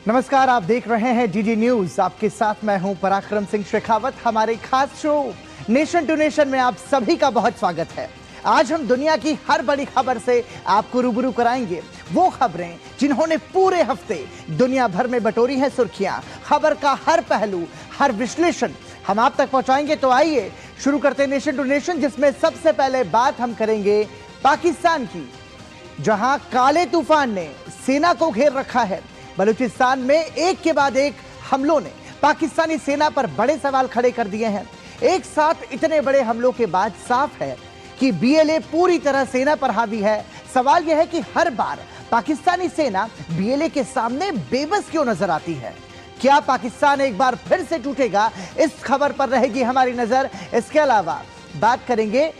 नमस्कार, आप देख रहे हैं डीडी न्यूज। आपके साथ मैं हूं पराक्रम सिंह शेखावत। हमारे खास शो नेशन टू नेशन में आप सभी का बहुत स्वागत है। आज हम दुनिया की हर बड़ी खबर से आपको रूबरू कराएंगे, वो खबरें जिन्होंने पूरे हफ्ते दुनिया भर में बटोरी हैं सुर्खियां। खबर का हर पहलू, हर विश्लेषण हम आप तक पहुंचाएंगे। तो आइए शुरू करते हैं नेशन टू नेशन, जिसमें सबसे पहले बात हम करेंगे पाकिस्तान की, जहां काले तूफान ने सेना को घेर रखा है। बलूचिस्तान में एक के बाद एक हमलों ने पाकिस्तानी सेना पर बड़े सवाल खड़े कर दिए हैं। एक साथ इतने बड़े हमलों के बाद साफ है कि बीएलए पूरी तरह सेना पर हावी है। सवाल यह है कि हर बार पाकिस्तानी सेना बीएलए के सामने बेबस क्यों नजर आती है। क्या पाकिस्तान एक बार फिर से टूटेगा? इस खबर पर रहेगी हमारी नजर। इसके अलावा बात करेंगे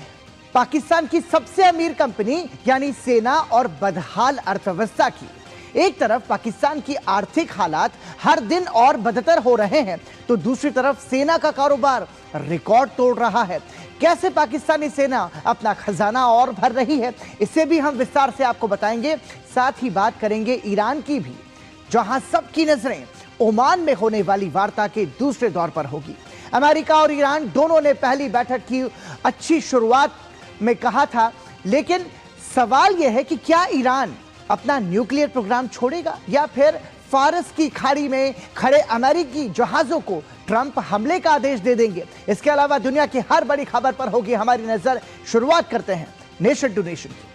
पाकिस्तान की सबसे अमीर कंपनी यानी सेना और बदहाल अर्थव्यवस्था की। एक तरफ पाकिस्तान की आर्थिक हालात हर दिन और बदतर हो रहे हैं, तो दूसरी तरफ सेना का कारोबार रिकॉर्ड तोड़ रहा है। कैसे पाकिस्तानी सेना अपना खजाना और भर रही है, इसे भी हम विस्तार से आपको बताएंगे। साथ ही बात करेंगे ईरान की भी, जहां सबकी नजरें ओमान में होने वाली वार्ता के दूसरे दौर पर होगी। अमेरिका और ईरान दोनों ने पहली बैठक की अच्छी शुरुआत में कहा था, लेकिन सवाल यह है कि क्या ईरान अपना न्यूक्लियर प्रोग्राम छोड़ेगा या फिर फारस की खाड़ी में खड़े अमेरिकी जहाजों को ट्रंप हमले का आदेश दे देंगे। इसके अलावा दुनिया की हर बड़ी खबर पर होगी हमारी नजर। शुरुआत करते हैं नेशन टू नेशन की,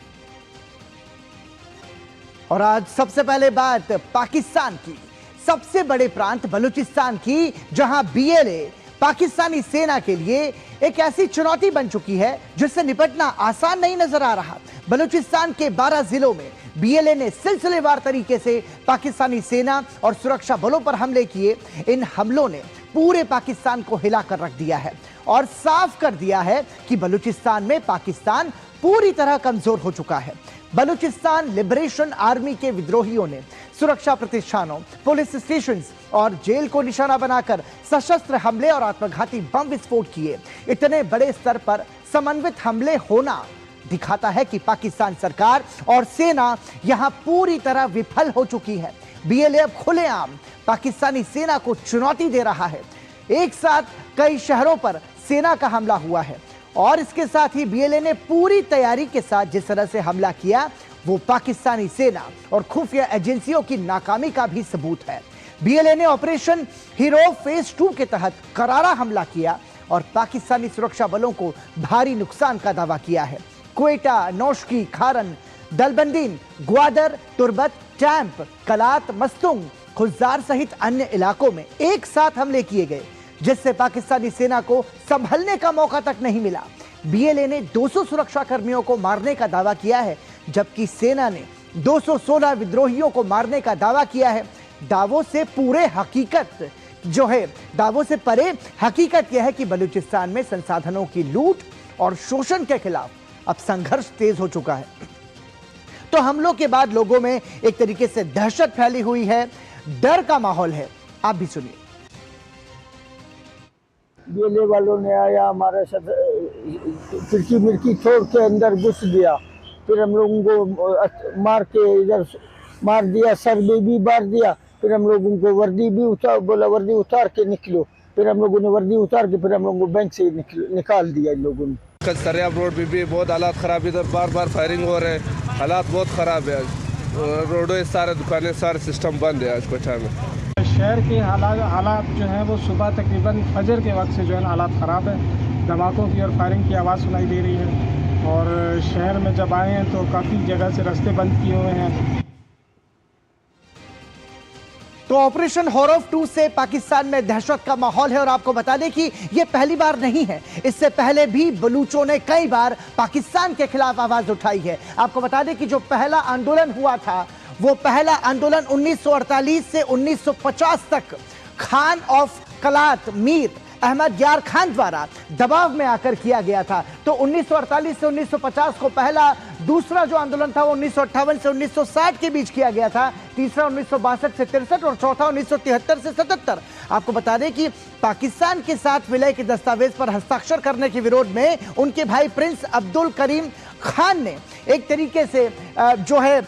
और आज सबसे पहले बात पाकिस्तान की सबसे बड़े प्रांत बलूचिस्तान की, जहां बीएलए पाकिस्तानी सेना के लिए एक ऐसी चुनौती बन चुकी है जिससे निपटना आसान नहीं नजर आ रहा। बलूचिस्तान के 12 जिलों में बीएलए ने सिलसिलेवार तरीके से पाकिस्तानी सेना और सुरक्षा बलों पर हमले किए। इन हमलों ने पूरे पाकिस्तान को हिलाकर रख दिया है और साफ कर दिया है कि बलूचिस्तान में पाकिस्तान पूरी तरह कमजोर हो चुका है। बलूचिस्तान लिबरेशन आर्मी के विद्रोहियों ने सुरक्षा प्रतिष्ठानों, पुलिस स्टेशन और जेल को निशाना बनाकर सशस्त्र हमले और आत्मघाती बम विस्फोट किए। इतने बड़े स्तर पर समन्वित हमले होना दिखाता है कि पाकिस्तान सरकार और सेना यहां पूरी तरह विफल हो चुकी है। बीएलए अब खुलेआम पाकिस्तानी सेना को चुनौती दे रहा है। एक साथ कई शहरों पर सेना का हमला हुआ है और इसके साथ ही बीएलए ने पूरी तैयारी के साथ जिस तरह से हमला किया, वो पाकिस्तानी सेना और खुफिया एजेंसियों की नाकामी का भी सबूत है। बीएलए ने ऑपरेशन हीरो फेज 2 के तहत करारा हमला किया और पाकिस्तानी सुरक्षा बलों को भारी नुकसान का दावा किया है। क्वेटा, नौशकी, खारन, दलबंदीन, ग्वादर, तुर्बत, टैंप, कलात, मस्तुंग, खुजार सहित अन्य इलाकों में एक साथ हमले किए गए, जिससे पाकिस्तानी सेना को संभलने का मौका तक नहीं मिला। बीएलए ने 200 सुरक्षा कर्मियों को मारने का दावा किया है, जबकि सेना ने 216 विद्रोहियों को मारने का दावा किया है। दावों से परे हकीकत यह है कि बलूचिस्तान में संसाधनों की लूट और शोषण के खिलाफ अब संघर्ष तेज हो चुका है। तो हमलों के बाद लोगों में एक तरीके से दहशत फैली हुई है, डर का माहौल है। आप भी सुनिए। बीएलए वालों ने आया, हमारे साथ खिड़की मिड़की छोड़ के अंदर घुस गया, फिर हम लोगों को मार के इधर मार दिया, सर में भी मार दिया। फिर हम लोगों को वर्दी भी बोला वर्दी उतार के निकलो, फिर हम लोगों ने वर्दी उतार के फिर हम लोगों को बैंक से निकाल दिया इन लोगों ने। कल सरियाब रोड पे भी बहुत हालात ख़राब, इधर बार बार फायरिंग हो रहे हैं, हालात बहुत ख़राब है। रोडों सारे दुकानें सारे सिस्टम बंद है आज कोटा में। शहर के हालात जो हैं वो सुबह तकरीबन फजर के वक्त से जो है हालात ख़राब है। धमाकों की और फायरिंग की आवाज़ सुनाई दे रही है और शहर में जब आए हैं तो काफ़ी जगह से रास्ते बंद किए हुए हैं। तो ऑपरेशन हॉरफ 2 से पाकिस्तान में दहशत का माहौल है और आपको बता दें कि यह पहली बार नहीं है। इससे पहले भी बलूचों ने कई बार पाकिस्तान के खिलाफ आवाज उठाई है। आपको बता दें कि जो पहला आंदोलन हुआ था, वो पहला आंदोलन 1948 से 1950 तक खान ऑफ कलात मीर अहमद यार खान द्वारा दबाव में आकर किया गया था। तो 1948 से 1950 को पहला, दूसरा जो आंदोलन था वो 1958 से 1960 के बीच किया गया था, तीसरा 1962 से 63 और चौथा 1973 से 77। आपको बता दें कि पाकिस्तान के साथ विलय के दस्तावेज पर हस्ताक्षर करने के विरोध में उनके भाई प्रिंस अब्दुल करीम खान ने एक तरीके से जो है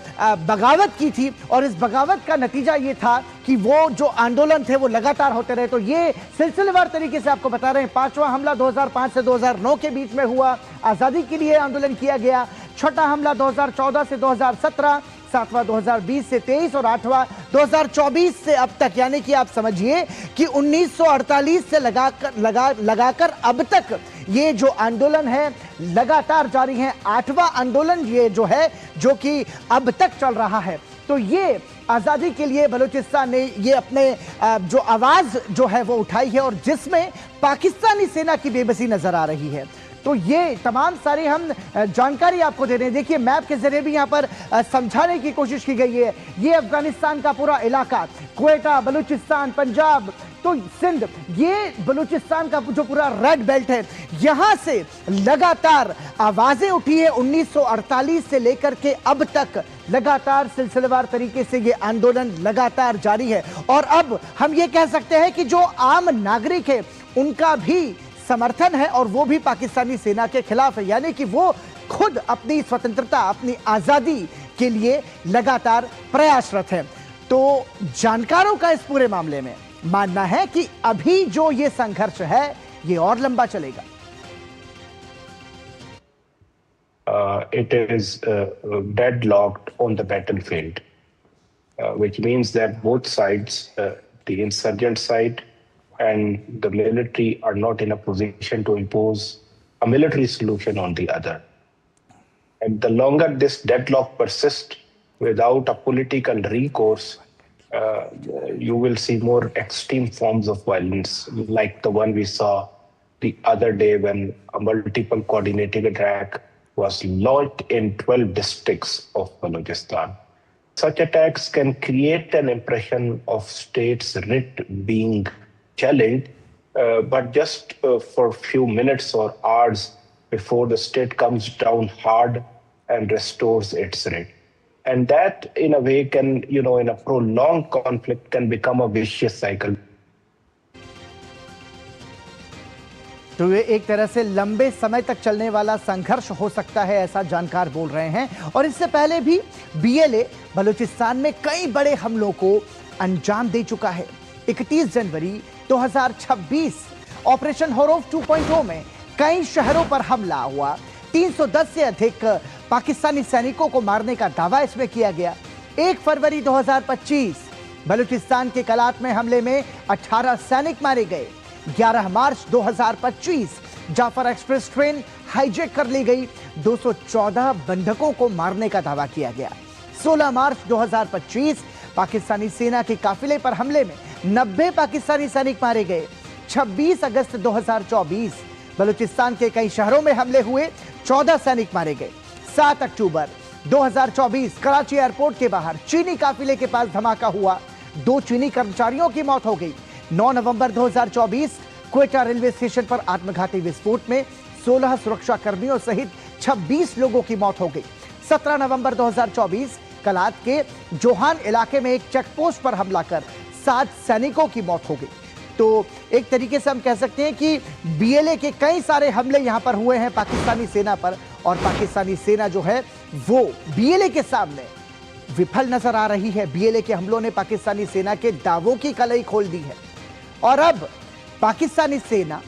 बगावत की थी, और इस बगावत का नतीजा ये था कि वो जो आंदोलन थे वो लगातार होते रहे। तो ये सिलसिलेवार तरीके से आपको बता रहे हैं। 5वां हमला 2005 से 2009 के बीच में हुआ, आज़ादी के लिए आंदोलन किया गया। 6ठा हमला 2014 से 2017, 7वां 2020 से 23 और 8वां 2024 से अब तक, यानी कि आप समझिए कि 1948 से लगाकर अब तक ये जो आंदोलन है लगातार जारी है। 8वां आंदोलन ये जो है, जो कि अब तक चल रहा है। तो ये आज़ादी के लिए बलूचिस्तान ने ये अपने जो आवाज़ जो है वो उठाई है, और जिसमें पाकिस्तानी सेना की बेबसी नजर आ रही है। तो ये तमाम सारी हम जानकारी आपको दे रहे हैं। देखिए मैप के जरिए भी यहाँ पर समझाने की कोशिश की गई है। ये अफगानिस्तान का पूरा इलाका, क्वेटा, बलूचिस्तान, पंजाब, तो सिंध, ये बलूचिस्तान का जो पूरा रेड बेल्ट है, यहाँ से लगातार आवाजें उठी है। 1948 से लेकर के अब तक लगातार सिलसिलेवार तरीके से ये आंदोलन लगातार जारी है। और अब हम ये कह सकते हैं कि जो आम नागरिक है उनका भी समर्थन है, और वो भी पाकिस्तानी सेना के खिलाफ है, यानी कि वो खुद अपनी स्वतंत्रता, अपनी आज़ादी के लिए लगातार प्रयासरत है। तो जानकारों का इस पूरे मामले में मानना है कि अभी जो ये संघर्ष है ये और लंबा चलेगा। It is deadlocked on the battlefield, which means that both sides, the insurgent side and the military, are not in a position to impose a military solution on the other. And the longer this deadlock persists without a political recourse, you will see more extreme forms of violence, like the one we saw the other day when a multiple coordinated attack was launched in 12 districts of Balochistan. Such attacks can create an impression of states' writ being challenged, but just for a few minutes or hours before the state comes down hard and restores its writ. And that, in a way, can, in a prolonged conflict, can become a vicious cycle. तो ये एक तरह से लंबे समय तक चलने वाला संघर्ष हो सकता है, ऐसा जानकार बोल रहे हैं। और इससे पहले भी बीएलए बलूचिस्तान में कई बड़े हमलों को अंजाम दे चुका है। 31 जनवरी 2026 ऑपरेशन होरोफ 2.0 में कई शहरों पर हमला हुआ। 310 से अधिक पाकिस्तानी सैनिकों को मारने का दावा इसमें किया गया। 1 फरवरी 2025 बलूचिस्तान के कलात में हमले में 18 सैनिक मारे गए। 11 मार्च 2025 जाफर एक्सप्रेस ट्रेन हाईजैक कर ली गई। 214 बंधकों को मारने का दावा किया गया। 16 मार्च 2025 पाकिस्तानी सेना के काफिले पर हमले में 90 पाकिस्तानी सैनिक मारे गए। 26 अगस्त 2024 बलूचिस्तान के कई शहरों में हमले हुए, 14 सैनिक मारे गए। 7 अक्टूबर 2024 कराची एयरपोर्ट के बाहर चीनी काफिले के पास धमाका हुआ, 2 चीनी कर्मचारियों की मौत हो गई। 9 नवंबर 2024 क्वेटा रेलवे स्टेशन पर आत्मघाती विस्फोट में 16 सुरक्षा कर्मियों सहित 26 लोगों की मौत हो गई। 17 नवंबर 2024 कलात के जोहान इलाके में एक चेकपोस्ट पर हमला कर 7 सैनिकों की मौत हो गई। तो एक तरीके से हम कह सकते हैं कि बीएलए के कई सारे हमले यहां पर हुए हैं पाकिस्तानी सेना पर, और पाकिस्तानी सेना जो है वो बीएलए के सामने विफल नजर आ रही है। बीएलए के हमलों ने पाकिस्तानी सेना के दावों की कलई खोल दी है, और अब पाकिस्तानी सेना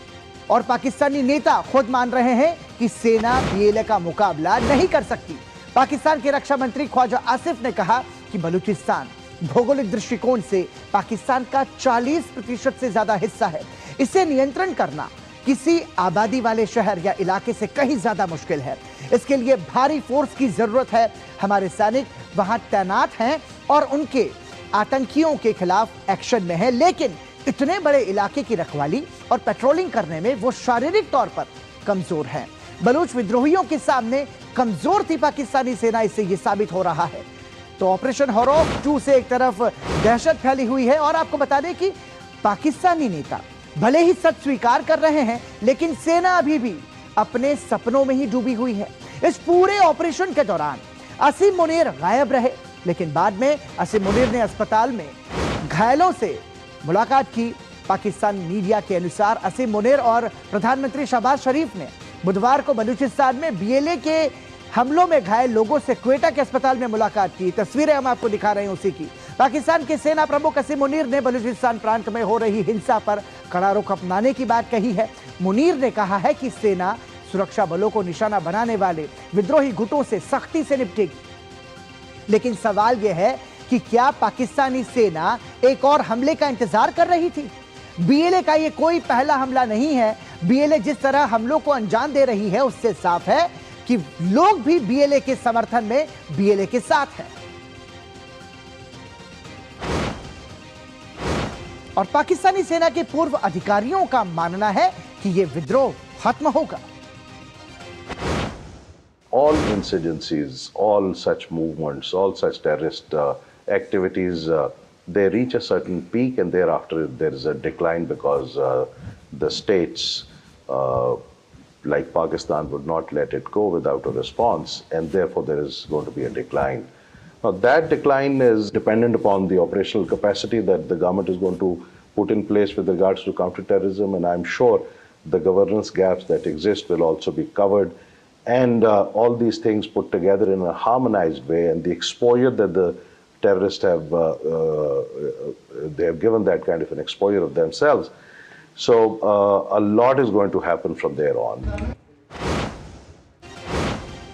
और पाकिस्तानी नेता खुद मान रहे हैं कि सेना बीएलए का मुकाबला नहीं कर सकती। पाकिस्तान के रक्षा मंत्री ख्वाजा आसिफ ने कहा कि बलूचिस्तान भौगोलिक दृष्टिकोण से पाकिस्तान का 40% से ज्यादा हिस्सा है। इसे नियंत्रण करना किसी आबादी वाले शहर या इलाके से कहीं ज्यादा मुश्किल है। इसके लिए भारी फोर्स की जरूरत है। हमारे सैनिक वहां तैनात हैं और उनके आतंकियों के खिलाफ एक्शन में है, लेकिन इतने बड़े इलाके की रखवाली और पेट्रोलिंग करने में वो शारीरिक तौर पर कमजोर हैं। बलूच विद्रोहियों के सामने कमजोर थी पाकिस्तानी सेना, इससे ये साबित हो रहा है। तो ऑपरेशन होरोफ 2 से एक तरफ दहशत फैली हुई है, और आपको बता दें कि पाकिस्तानी नेता भले ही सच स्वीकार कर रहे हैं, लेकिन सेना अभी भी अपने सपनों में ही डूबी हुई है। इस पूरे ऑपरेशन के दौरान असीम मुनीर गायब रहे, लेकिन बाद में असीम मुनीर ने अस्पताल में घायलों से मुलाकात की। पाकिस्तान मीडिया के अनुसार असीम मुनीर और प्रधानमंत्री शहबाज शरीफ ने बुधवार को बलूचिस्तान में बीएलए के हमलों में घायल लोगों से क्वेटा के अस्पताल में मुलाकात की। तस्वीरें हम आपको दिखा रहे हैं उसी की। पाकिस्तान के सेना प्रमुख असीम मुनीर ने बलूचिस्तान प्रांत में हो रही हिंसा पर कड़ा रुख अपनाने की बात कही है। मुनीर ने कहा है कि सेना सुरक्षा बलों को निशाना बनाने वाले विद्रोही गुटों से सख्ती से निपटेगी। लेकिन सवाल यह है कि क्या पाकिस्तानी सेना एक और हमले का इंतजार कर रही थी? बीएलए का यह कोई पहला हमला नहीं है। बीएलए जिस तरह हमलों को अंजाम दे रही है उससे साफ है कि लोग भी बीएलए के समर्थन में बीएलए के साथ हैं। और पाकिस्तानी सेना के पूर्व अधिकारियों का मानना है कि यह विद्रोह खत्म होगा। All insurgencies, all such movements, all such terrorist activities, they reach a certain peak and thereafter there is a decline because the states like Pakistan would not let it go without a response, and therefore there is going to be a decline. Now that decline is dependent upon the operational capacity that the government is going to put in place with regards to counterterrorism, and I'm sure the governance gaps that exist will also be covered. And all these things put together in a harmonized way, and the exposure that the terrorists have, they have given that kind of an exposure of themselves. So a lot is going to happen from there on.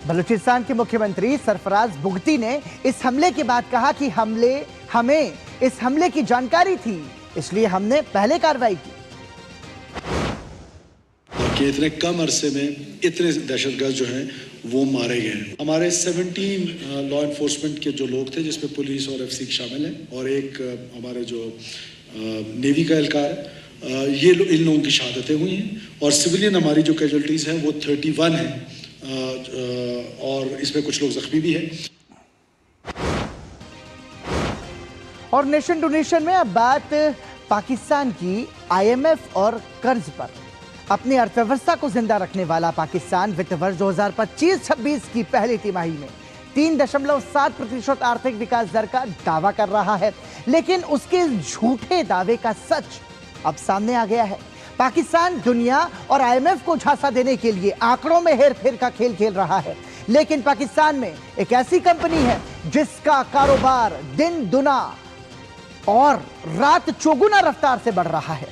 Balochistan के मुख्यमंत्री सरफराज बुगटी ने इस हमले के बाद कहा कि हमें इस हमले की जानकारी थी, इसलिए हमने पहले कार्रवाई की। कि इतने कम अरसे में इतने दहशतगर्द जो हैं वो मारे गए हैं। हमारे 17 लॉ एनफोर्समेंट के जो लोग थे, जिसमें पुलिस और एफसी शामिल हैं, और एक हमारे जो नेवी का एहलकार है, ये इन लोगों की शहादतें हुई हैं। और सिविलियन हमारी जो कैजुअल्टीज़ हैं वो 31 हैं, और इसमें कुछ लोग जख्मी भी हैं। और नेशन टू नेशन में अब बात पाकिस्तान की IMF और कर्ज पर। अपनी अर्थव्यवस्था को जिंदा रखने वाला पाकिस्तान वित्त वर्ष 2025-26 की पहली तिमाही में 3.7% आर्थिक विकास दर का दावा कर रहा है, लेकिन उसके झूठे दावे का सच अब सामने आ गया है। पाकिस्तान दुनिया और IMF को झांसा देने के लिए आंकड़ों में हेरफेर का खेल खेल रहा है, लेकिन पाकिस्तान में एक ऐसी कंपनी है जिसका कारोबार दिन दुना और रात चौगुना रफ्तार से बढ़ रहा है।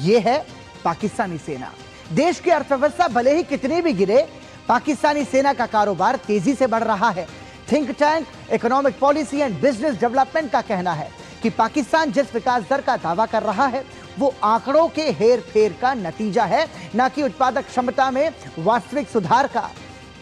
यह है पाकिस्तानी सेना। देश की अर्थव्यवस्था भले ही कितनी भी गिरे, पाकिस्तानी सेना का कारोबार तेजी से बढ़ रहा है। Think tank economic policy and business development का कहना है कि पाकिस्तान जिस विकास दर का दावा कर रहा है वो आंकड़ों के हेरफेर का नतीजा है, न कि उत्पादक क्षमता में वास्तविक सुधार का।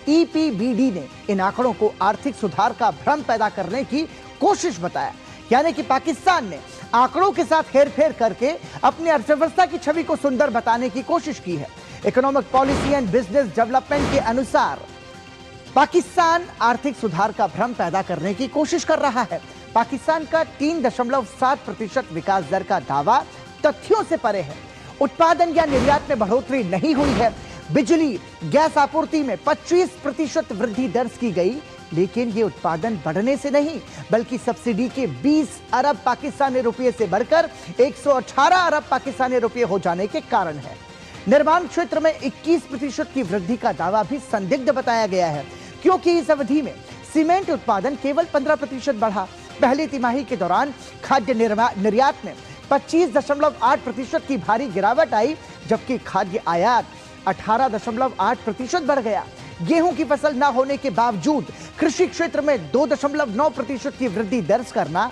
EPBD ने इन आंकड़ों को आर्थिक सुधार का भ्रम पैदा करने की कोशिश बताया, यानी कि पाकिस्तान ने आंकड़ों के साथ हेरफेर करके अपनी अर्थव्यवस्था की छवि को सुंदर बताने की कोशिश की है। Economic policy and business development के अनुसार पाकिस्तान आर्थिक सुधार का भ्रम पैदा करने की कोशिश कर रहा है। पाकिस्तान का 3.7% विकास दर का दावा तथ्यों से परे है। उत्पादन या निर्यात में बढ़ोतरी नहीं हुई है। बिजली गैस आपूर्ति में 25% वृद्धि दर्ज की गई, लेकिन ये उत्पादन बढ़ने से नहीं बल्कि सब्सिडी के 20 अरब पाकिस्तानी रुपये से बढ़कर 118 अरब पाकिस्तानी रुपये हो जाने के कारण है। निर्माण क्षेत्र में 21% की वृद्धि का दावा भी संदिग्ध बताया गया है, क्योंकि इस अवधि में सीमेंट उत्पादन केवल 15% बढ़ा। पहली तिमाही के दौरान खाद्य निर्यात में 25.8% की भारी गिरावट आई, जबकि खाद्य आयात 18.8% बढ़ गया। गेहूं की फसल न होने के बावजूद कृषि क्षेत्र में 2.9% की वृद्धि दर्ज करना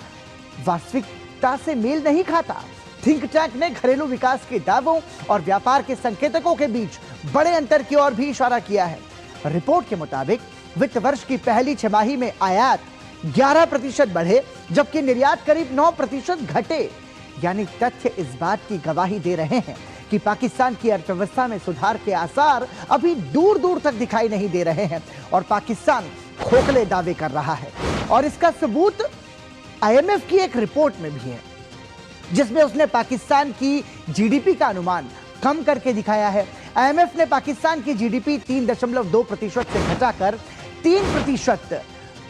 वास्तविकता से मेल नहीं खाता। थिंक टैंक ने घरेलू विकास के दावों और व्यापार के संकेतकों के बीच बड़े अंतर की ओर भी इशारा किया है। रिपोर्ट के मुताबिक वित्त वर्ष की पहली छमाही में आयात 11% बढ़े, जबकि निर्यात करीब 9% घटे। यानी तथ्य इस बात की गवाही दे रहे हैं कि पाकिस्तान की अर्थव्यवस्था में सुधार के आसार अभी दूर दूर तक दिखाई नहीं दे रहे हैं और पाकिस्तान खोखले दावे कर रहा है। और इसका सबूत IMF की एक रिपोर्ट में भी है, जिसमें उसने पाकिस्तान की GDP का अनुमान कम करके दिखाया है। IMF ने पाकिस्तान की GDP 3.2% से घटाकर 3%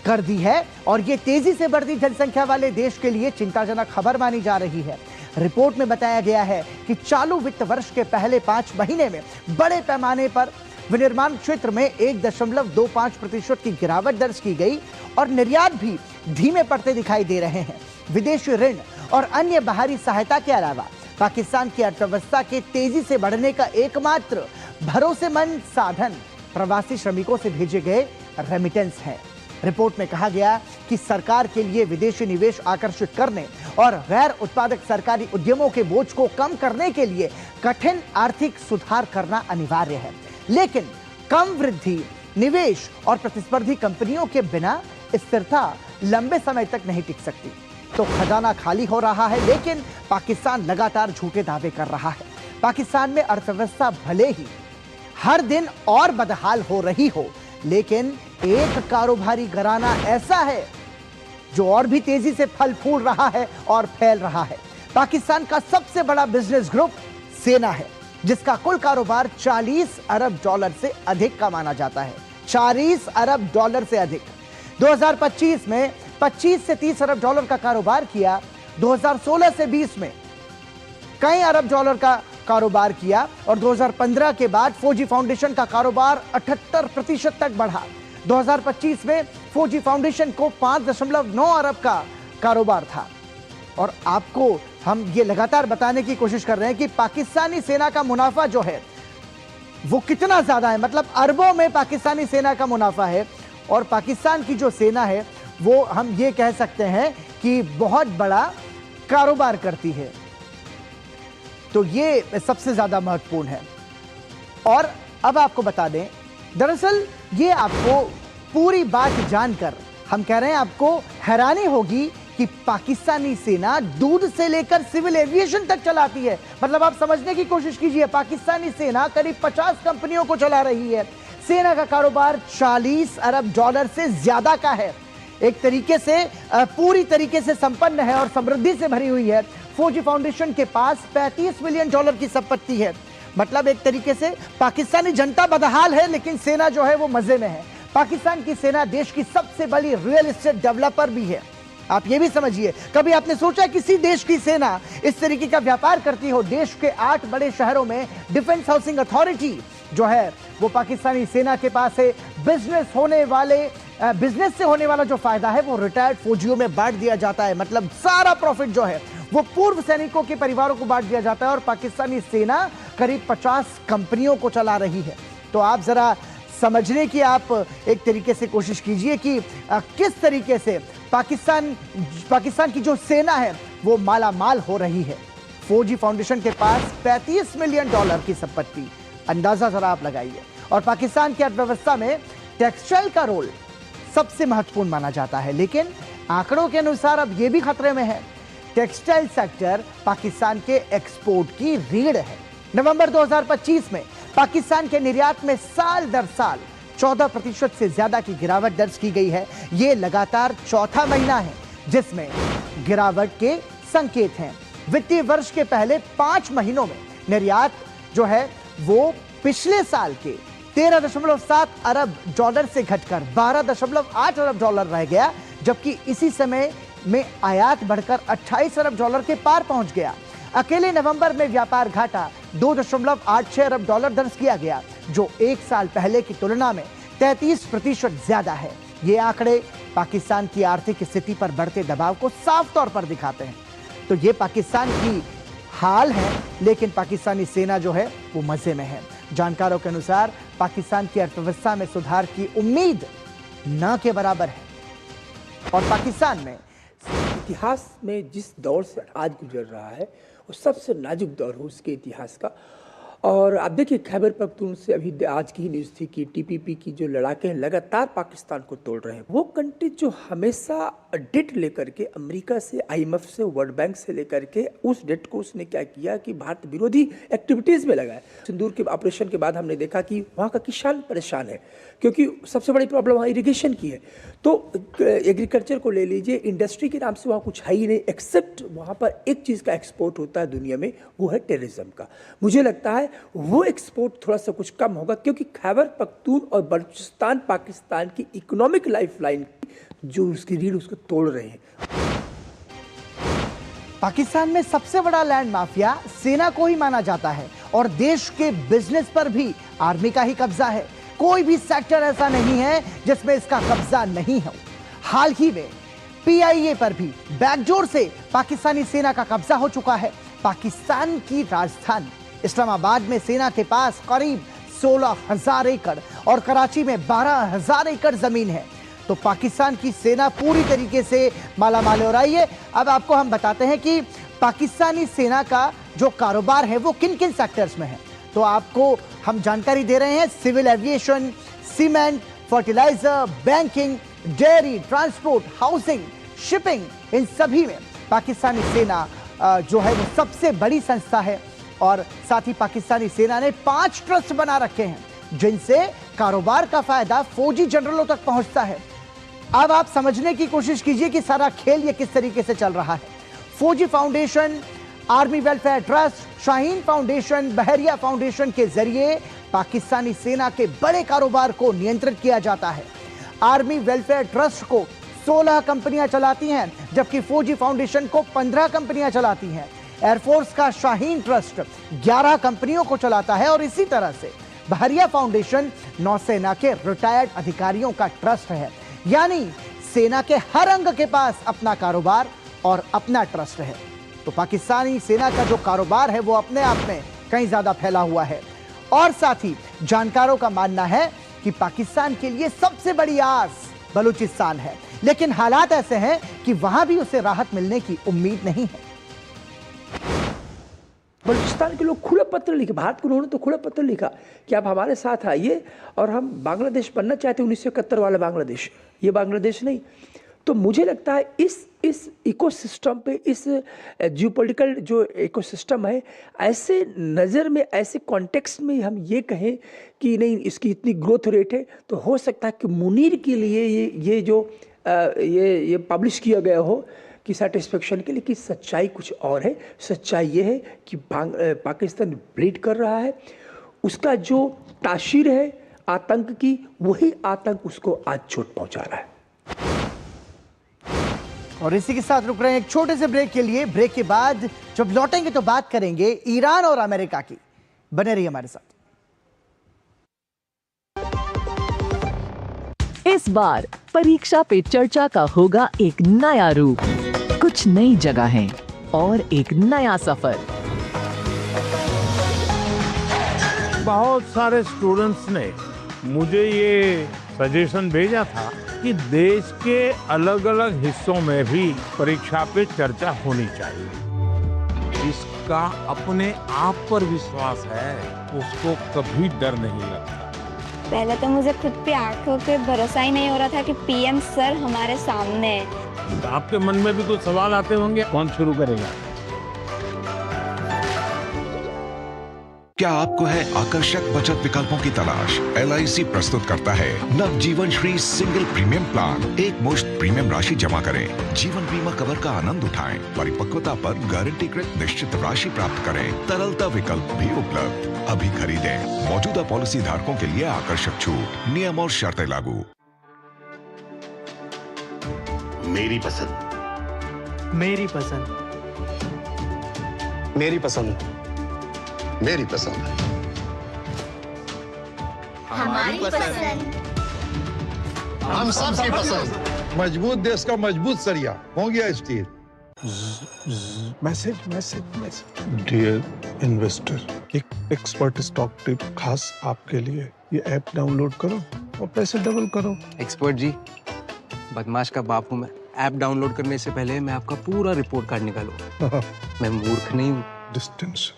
कर दी है और ये तेजी से बढ़ती जनसंख्या वाले देश के लिए चिंताजनक खबर मानी जा रही है। रिपोर्ट में बताया गया है कि चालू वित्त वर्ष के पहले 5 महीने में बड़े पैमाने पर विनिर्माण क्षेत्र में 1.25% की गिरावट दर्ज की गई और निर्यात भी धीमे पड़ते दिखाई दे रहे हैं। विदेशी ऋण और अन्य बाहरी सहायता के अलावा पाकिस्तान की अर्थव्यवस्था के तेजी से बढ़ने का एकमात्र भरोसेमंद साधन प्रवासी श्रमिकों से भेजे गए रेमिटेंस है। रिपोर्ट में कहा गया कि सरकार के लिए विदेशी निवेश आकर्षित करने और गैर उत्पादक सरकारी उद्यमों के बोझ को कम करने के लिए कठिन आर्थिक सुधार करना अनिवार्य है। लेकिन कम वृद्धि, निवेश और प्रतिस्पर्धी कंपनियों के बिना स्थिरता लंबे समय तक नहीं टिक सकती। तो खजाना खाली हो रहा है, लेकिन पाकिस्तान लगातार झूठे दावे कर रहा है। पाकिस्तान में अर्थव्यवस्था भले ही हर दिन और बदहाल हो रही हो, लेकिन एक कारोबारी घराना ऐसा है जो और भी तेजी से फल फूल रहा है और फैल रहा है। पाकिस्तान का सबसे बड़ा बिजनेस ग्रुप सेना है, जिसका कुल कारोबार 40 अरब डॉलर से अधिक का माना जाता है। 40 अरब डॉलर से अधिक। 2025 में 25 से 30 अरब डॉलर का कारोबार किया। 2016 से 20 में कई अरब डॉलर का कारोबार किया और 2015 के बाद फौजी फाउंडेशन का कारोबार 78% तक बढ़ा। 2025 में फौजी फाउंडेशन को 5.9 अरब का कारोबार था। और आपको हम ये लगातार बताने की कोशिश कर रहे हैं कि पाकिस्तानी सेना का मुनाफा जो है वो कितना ज्यादा है, मतलब अरबों में पाकिस्तानी सेना का मुनाफा है। और पाकिस्तान की जो सेना है वो हम ये कह सकते हैं कि बहुत बड़ा कारोबार करती है। तो ये सबसे ज्यादा महत्वपूर्ण है। और अब आपको बता दें, दरअसल ये आपको पूरी बात जानकर हम कह रहे हैं आपको हैरानी होगी कि पाकिस्तानी सेना दूध से लेकर सिविल एविएशन तक चलाती है। मतलब आप समझने की कोशिश कीजिए, पाकिस्तानी सेना करीब 50 कंपनियों को चला रही है। सेना का कारोबार 40 अरब डॉलर से ज्यादा का है। एक तरीके से पूरी तरीके से संपन्न है और समृद्धि से भरी हुई है। फौजी फाउंडेशन के पास 35 मिलियन डॉलर की संपत्ति है। मतलब एक तरीके से पाकिस्तानी जनता बदहाल है, लेकिन सेना जो है वो मजे में है। पाकिस्तान की सेना देश की सबसे बड़ी रियल एस्टेट डेवलपर भी है। आप ये भी समझिए, कभी आपने सोचा किसी देश की सेना इस तरीके का व्यापार करती हो? देश के 8 बड़े शहरों में डिफेंस हाउसिंग अथॉरिटी जो है वो पाकिस्तानी सेना के पास है। बिजनेस से होने वाला जो फायदा है वो रिटायर्ड फौजियों में बांट दिया जाता है। मतलब सारा प्रॉफिट जो है वो पूर्व सैनिकों के परिवारों को बांट दिया जाता है। और पाकिस्तानी सेना करीब 50 कंपनियों को चला रही है। तो आप जरा समझने की आप एक तरीके से कोशिश कीजिए कि किस तरीके से पाकिस्तान की जो सेना है वो माला माल हो रही है। फौजी फाउंडेशन के पास 35 मिलियन डॉलर की संपत्ति, अंदाजा जरा आप लगाइए। और पाकिस्तान की अर्थव्यवस्था में टेक्सटाइल का रोल सबसे महत्वपूर्ण माना जाता है, लेकिन आंकड़ों के अनुसार अब यह भी खतरे में है। टेक्सटाइल सेक्टर पाकिस्तान के एक्सपोर्ट की रीढ़ है। नवंबर 2025 में पाकिस्तान के निर्यात में साल दर साल 14% से ज्यादा की गिरावट दर्ज की गई है। यह लगातार चौथा महीना है जिसमें गिरावट के संकेत हैं। वित्तीय वर्ष के पहले 5 महीनों में निर्यात जो है वो पिछले साल के 13.7 अरब डॉलर से घटकर 12.8 अरब डॉलर रह गया, जबकि इसी समय में आयात बढ़कर 28 अरब डॉलर के पार पहुंच गया। अकेले नवंबर में व्यापार घाटा 2.86 अरब डॉलर दर्ज किया गया, जो एक साल पहले की तुलना में 33% ज्यादा है। ये आंकड़े पाकिस्तान की आर्थिक स्थिति पर बढ़ते दबाव को साफ तौर पर दिखाते हैं। तो ये पाकिस्तान की हाल है, लेकिन पाकिस्तानी सेना जो है वो मजे में है। जानकारों के अनुसार पाकिस्तान की अर्थव्यवस्था में सुधार की उम्मीद न के बराबर है। और पाकिस्तान में इतिहास में जिस दौर से आज गुजर रहा है वो सबसे नाजुक दौर हो उसके इतिहास का। और आप देखिए, खैबर पख्तूनख्वा से अभी आज की ही न्यूज़ थी कि टीपीपी की जो लड़ाके हैं लगातार पाकिस्तान को तोड़ रहे हैं। वो कंट्री जो हमेशा डेट लेकर के अमेरिका से, आईएमएफ से, वर्ल्ड बैंक से लेकर के उस डेट को उसने क्या किया कि भारत विरोधी एक्टिविटीज़ में लगाया। सिंदूर के ऑपरेशन के बाद हमने देखा कि वहाँ का किसान परेशान है, क्योंकि सबसे बड़ी प्रॉब्लम वहाँ इरिगेशन की है। तो एग्रीकल्चर को ले लीजिए, इंडस्ट्री के नाम से वहाँ कुछ है ही नहीं, एक्सेप्ट वहाँ पर एक चीज़ का एक्सपोर्ट होता है दुनिया में, वो है टेररिज्म का। मुझे लगता है वो एक्सपोर्ट थोड़ा सा कुछ कम होगा, क्योंकि खैबर पख्तून और बलूचिस्तान पाकिस्तान की इकोनॉमिक लाइफलाइन जो उसकी रीढ़ उसको तोड़ रहे हैं। पाकिस्तान में सबसे बड़ा लैंड माफिया सेना को ही माना जाता है और देश के बिजनेस पर भी आर्मी का ही कब्जा है। कोई भी सेक्टर ऐसा नहीं है जिसमें इसका कब्जा नहीं हो। हाल ही में PIA पर भी बैकडोर से पाकिस्तानी सेना का कब्जा हो चुका है। पाकिस्तान की राजधानी इस्लामाबाद में सेना के पास करीब 16,000 एकड़ और कराची में 12,000 एकड़ जमीन है। तो पाकिस्तान की सेना पूरी तरीके से मालामाल हो रही है। अब आपको हम बताते हैं कि पाकिस्तानी सेना का जो कारोबार है वो किन किन सेक्टर्स में है। तो आपको हम जानकारी दे रहे हैं, civil aviation, cement, fertiliser, banking, dairy, transport, housing, shipping, इन सभी में पाकिस्तानी सेना जो है वो सबसे बड़ी संस्था है। और साथ ही पाकिस्तानी सेना ने 5 ट्रस्ट बना रखे हैं जिनसे कारोबार का फायदा फौजी जनरलों तक पहुंचता है। अब आप समझने की कोशिश कीजिए कि सारा खेल ये किस तरीके से चल रहा है। Fauji foundation, army welfare trust, Shaheen foundation, Bahria foundation के जरिए पाकिस्तानी सेना के बड़े कारोबार को नियंत्रित किया जाता है। आर्मी वेलफेयर ट्रस्ट को 16 कंपनियां चलाती हैं, जबकि फौजी फाउंडेशन को 15 कंपनियां चलाती हैं। एयरफोर्स का शाहीन ट्रस्ट 11 कंपनियों को चलाता है और इसी तरह से बहरिया फाउंडेशन नौसेना के रिटायर्ड अधिकारियों का ट्रस्ट है। यानी सेना के हर अंग के पास अपना कारोबार और अपना ट्रस्ट है। तो पाकिस्तानी सेना का जो कारोबार है वो अपने आप में कहीं ज्यादा फैला हुआ है। और साथ ही जानकारों का मानना है कि पाकिस्तान के लिए सबसे बड़ी आस बलूचिस्तान है, लेकिन हालात ऐसे हैं कि वहां भी उसे राहत मिलने की उम्मीद नहीं है। बलूचिस्तान के लोग खुला पत्र लिखे, भारत को उन्होंने तो खुला पत्र लिखा कि आप हमारे साथ आइए और हम बांग्लादेश बनना चाहते हैं, 1971 वाला बांग्लादेश, ये बांग्लादेश नहीं। तो मुझे लगता है इस इकोसिस्टम पे, इस जियोपॉलिटिकल जो इकोसिस्टम है, ऐसे नज़र में, ऐसे कॉन्टेक्स्ट में हम ये कहें कि नहीं इसकी इतनी ग्रोथ रेट है, तो हो सकता है कि मुनीर के लिए ये जो ये पब्लिश किया गया हो कि सेटिस्फेक्शन के लिए, कि सच्चाई कुछ और है। सच्चाई ये है कि पाकिस्तान ब्लीड कर रहा है, उसका जो ताशीर है आतंक की, वही आतंक उसको आज चोट पहुंचा रहा है। और इसी के साथ रुक रहे हैं एक छोटे से ब्रेक के लिए। ब्रेक के बाद जब लौटेंगे तो बात करेंगे ईरान और अमेरिका की। बने रहिए हमारे साथ। इस बार परीक्षा पे चर्चा का होगा एक नया रूप, कुछ नई जगहें और एक नया सफर। बहुत सारे स्टूडेंट्स ने मुझे ये सजेशन भेजा था कि देश के अलग अलग हिस्सों में भी परीक्षा पे चर्चा होनी चाहिए। जिसका अपने आप पर विश्वास है उसको कभी डर नहीं लगता। पहले तो मुझे खुद पे आंखों पे भरोसा ही नहीं हो रहा था कि PM सर हमारे सामने है। तो आपके मन में भी कुछ सवाल आते होंगे, कौन शुरू करेगा? क्या आपको है आकर्षक बचत विकल्पों की तलाश? LIC प्रस्तुत करता है नवजीवन श्री सिंगल प्रीमियम प्लान। एक मुश्त प्रीमियम राशि जमा करें, जीवन बीमा कवर का आनंद उठाएं, परिपक्वता पर गारंटीकृत निश्चित राशि प्राप्त करें, तरलता विकल्प भी उपलब्ध। अभी खरीदें। मौजूदा पॉलिसी धारकों के लिए आकर्षक छूट, नियम और शर्तें लागू। मेरी पसंद, मेरी पसंद, मेरी पसंद, मेरी पसंद, हमारी पसंद, हम सबकी पसंद। मजबूत देश का मजबूत सरिया हो गया steel. Message message message. Dear investor, एक एक्सपर्ट स्टॉक टिप खास आपके लिए। ये ऐप डाउनलोड करो और पैसे डबल करो। एक्सपर्ट जी, बदमाश का बाप हूँ मैं। ऐप डाउनलोड करने से पहले मैं आपका पूरा रिपोर्ट कार्ड निकालूंगा। मैं मूर्ख नहीं हूँ। डिस्टेंस।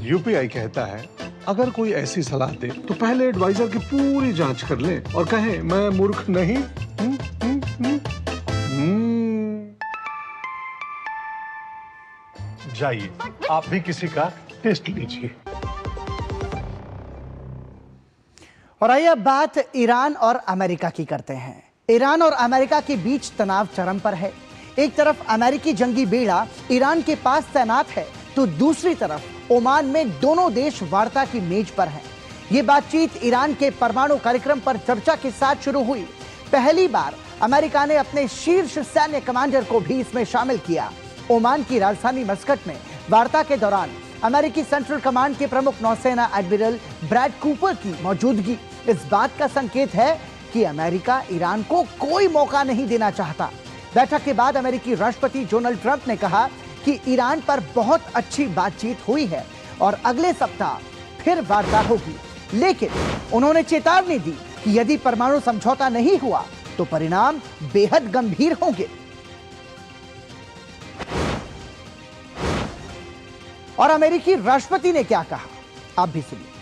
UPI कहता है अगर कोई ऐसी सलाह दे तो पहले एडवाइजर की पूरी जांच कर ले और कहे मैं मूर्ख नहीं। जाइए आप भी किसी का टेस्ट लीजिए। और आइए अब बात ईरान और अमेरिका की करते हैं। ईरान और अमेरिका के बीच तनाव चरम पर है। एक तरफ अमेरिकी जंगी बेड़ा ईरान के पास तैनात है, तो दूसरी तरफ ओमान में दोनों देश वार्ता की मेज पर हैं। ये बातचीत ईरान के परमाणु कार्यक्रम पर चर्चा के साथ शुरू हुई। पहली बार अमेरिका ने अपने शीर्ष सैन्य कमांडर को भी इसमें शामिल किया। ओमान की राजधानी मस्कट में वार्ता के दौरान अमेरिकी सेंट्रल कमांड के प्रमुख नौसेना एडमिरल ब्रैड कूपर की मौजूदगी इस बात का संकेत है कि अमेरिका ईरान को कोई मौका नहीं देना चाहता। बैठक के बाद अमेरिकी राष्ट्रपति डोनाल्ड ट्रंप ने कहा कि ईरान पर बहुत अच्छी बातचीत हुई है और अगले सप्ताह फिर वार्ता होगी, लेकिन उन्होंने चेतावनी दी कि यदि परमाणु समझौता नहीं हुआ तो परिणाम बेहद गंभीर होंगे। और अमेरिकी राष्ट्रपति ने क्या कहा, आप भी सुनिए।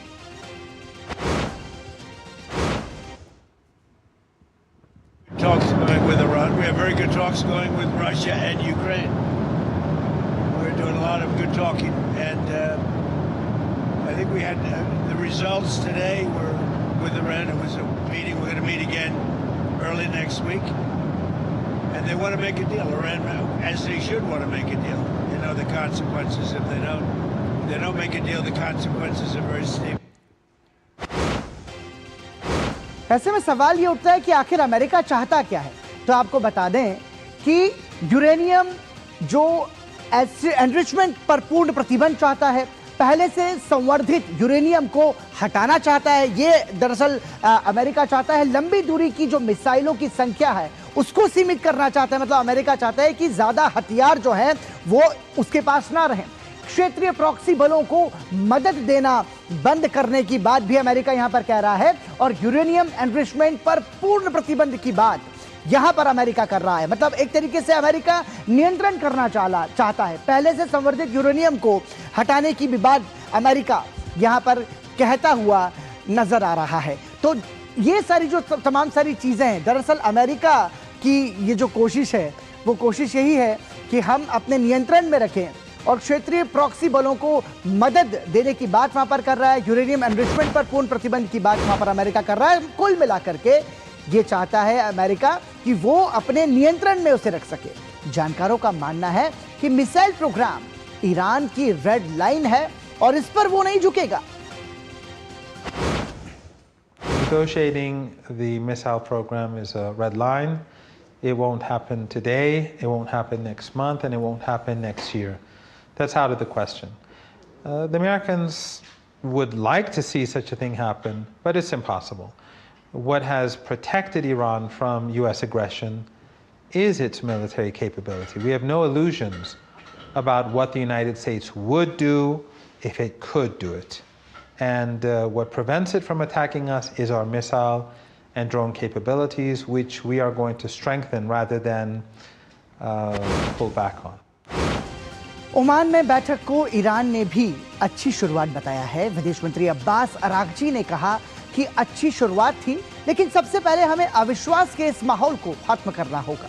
Talks going with Iran. We have very good talks going with Russia and Ukraine. We're doing a lot of good talking, and I think we had the results today were with Iran. It was a meeting. We're going to meet again early next week, and they want to make a deal. Iran, as they should want to make a deal. You know the consequences if they don't make a deal. The consequences are very steep. ऐसे में सवाल ये उठता है कि आखिर America चाहता क्या है। तो आपको बता दें कि यूरेनियम जो एनरिचमेंट पर पूर्ण प्रतिबंध चाहता है, पहले से संवर्धित यूरेनियम को हटाना चाहता है। ये दरअसल अमेरिका चाहता है लंबी दूरी की जो मिसाइलों की संख्या है उसको सीमित करना चाहता है। मतलब अमेरिका चाहता है कि ज्यादा हथियार जो है वो उसके पास ना रहें। क्षेत्रीय प्रॉक्सी बलों को मदद देना बंद करने की बात भी अमेरिका यहां पर कह रहा है और यूरेनियम एनरिचमेंट पर पूर्ण प्रतिबंध की बात यहां पर अमेरिका कर रहा है। मतलब एक तरीके से अमेरिका नियंत्रण करना चाहता है। पहले से संवर्धित यूरेनियम को हटाने की भी बात अमेरिका यहां पर कहता हुआ नजर आ रहा है। तो ये सारी जो तमाम सारी चीजें हैं, दरअसल अमेरिका की ये जो कोशिश है वो कोशिश यही है कि हम अपने नियंत्रण में रखें और क्षेत्रीय प्रॉक्सी बलों को मदद देने की बात वहां पर कर रहा है। यूरेनियम एनरिचमेंट पर पूर्ण प्रतिबंध की बात वहां पर अमेरिका कर रहा है। कुल मिलाकर के ये चाहता है अमेरिका कि वो अपने नियंत्रण में उसे रख सके। जानकारों का मानना है कि मिसाइल प्रोग्राम ईरान की रेड लाइन है और इस पर वो नहीं झुकेगा। Negotiating the missile program is a red line. It won't happen today, it won't happen next month, and it won't happen next year. That's out of the question. The Americans would like to see such a thing happen, but it's impossible. What has protected Iran from US aggression is its military capability. We have no illusions about what the United States would do if it could do it. And what prevents it from attacking us is our missile and drone capabilities, which we are going to strengthen rather than pull back on. Oman में बैठक को Iran ने भी अच्छी शुरुआत बताया है। विदेश मंत्री अब्बास अरागची ने कहा कि अच्छी शुरुआत थी, लेकिन सबसे पहले हमें अविश्वास के इस माहौल को खत्म करना होगा।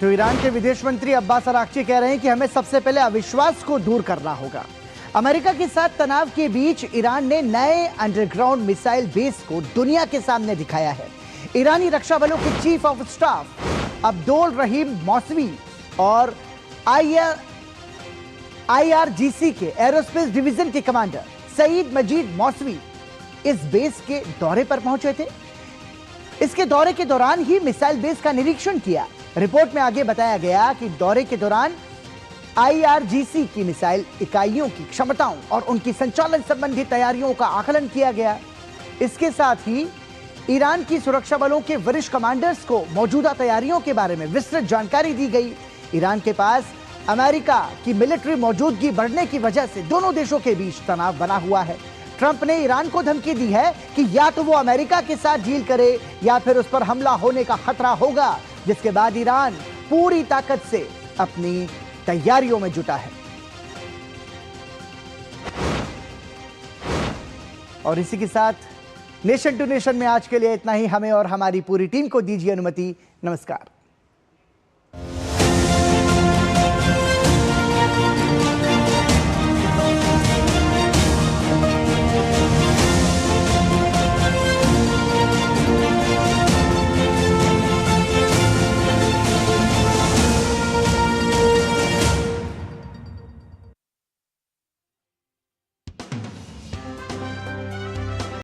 तो ईरान के विदेश मंत्री अब्बास अरागची कह रहे हैं कि हमें सबसे पहले अविश्वास को दूर करना होगा। अमेरिका के साथ तनाव के बीच ईरान ने नए अंडरग्राउंड मिसाइल बेस को दुनिया के सामने दिखाया है। ईरानी रक्षा बलों के chief of staff Abdul Rahim Mousavi और IRGC के एरोस्पेस डिवीजन के कमांडर सईद मजीद मौसवी इस बेस के दौरे पर पहुंचे थे। इसके दौरे के दौरान ही मिसाइल बेस का निरीक्षण किया। रिपोर्ट में आगे बताया गया कि दौरे के दौरान IRGC की मिसाइल इकाइयों की क्षमताओं और उनकी संचालन संबंधी तैयारियों का आकलन किया गया। इसके साथ ही ईरान की सुरक्षा बलों के वरिष्ठ कमांडर्स को मौजूदा तैयारियों के बारे में विस्तृत जानकारी दी गई। ईरान के पास अमेरिका की मिलिट्री मौजूदगी बढ़ने की वजह से दोनों देशों के बीच तनाव बना हुआ है। ट्रंप ने ईरान को धमकी दी है कि या तो वो अमेरिका के साथ डील करे या फिर उस पर हमला होने का खतरा होगा, जिसके बाद ईरान पूरी ताकत से अपनी तैयारियों में जुटा है। और इसी के साथ नेशन टू नेशन में आज के लिए इतना ही। हमें और हमारी पूरी टीम को दीजिए अनुमति। नमस्कार।